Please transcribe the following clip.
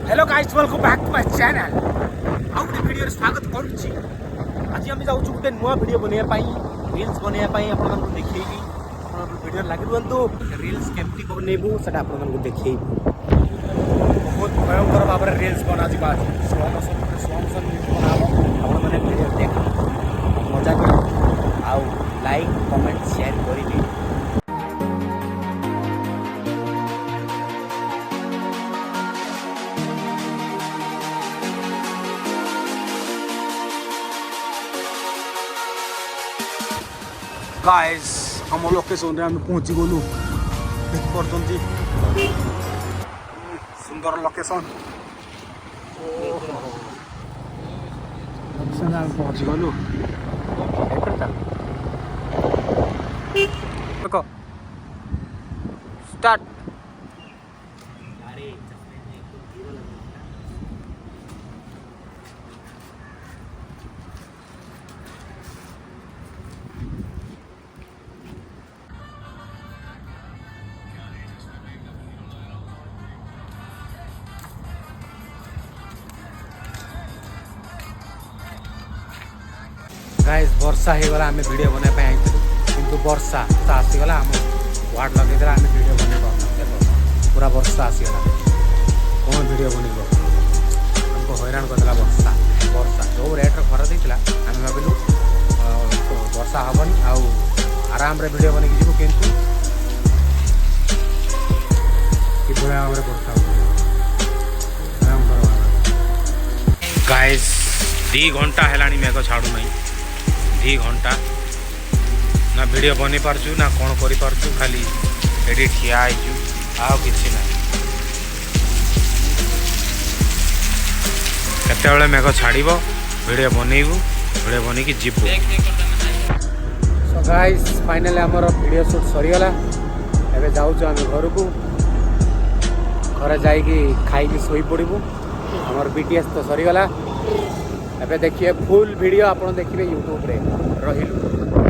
Hello guys welcome back to my channel आउ गोटे video स्वागत करुच्ची आज आम जाऊँ गोटे नुआ वीडियो बनवाई रिल्स बनवाई आपको देखी वीडियो लगी रुहतु रिल्स केमती बनइबू से आपको देखू बहुत भयंकर भाव में रिल्स बना स्लो मोशन बना मैंने वीडियो देख मजा कर आउ लाइक कमेंट शेयर करेंगे। गाइस हम लोकेशन रे पहुंची गलु देख पड़ती सुंदर लोकेशन पहुंची गलु देखो स्टार्ट गाइस वर्षा हो गला आमे वीडियो बना पे आइथिलु किंतु वर्षा तो आसीगला आम वार्ड लगेदेला आमे वीडियो बनइबो देखो पूरा वर्षा आसीगला कौन वीडियो बनइबो हमको हैरान करदेला वर्षा वर्षा जो रेट रे खरा देइतिला आमे भाबिलु वर्षा हबनी आउ आराम रे वीडियो बनै जिवो किंतु कि बड़ा हमरे वर्षा गाइस 2 घंटा हेलानी मेघ छाड़ू नहीं 2 घंटा ना वीडियो बनी पारछु ना कौन करि पारछु खाली एडी ठिया आइछु आउ किछि ना केते बेले मेघ छाड़ीबो वीडियो बनइबू वीडियो बनी कि जिबू। सो गाइस फाइनली हमर वीडियो शूट सरी गला एबे जाउछु हम घर को घर जाई कि खाई कि सोई पड़िबू हमर बीटीएस तो सरी गला एबे देखिए फुल वीडियो आप देखिए यूट्यूब रे रहिलु।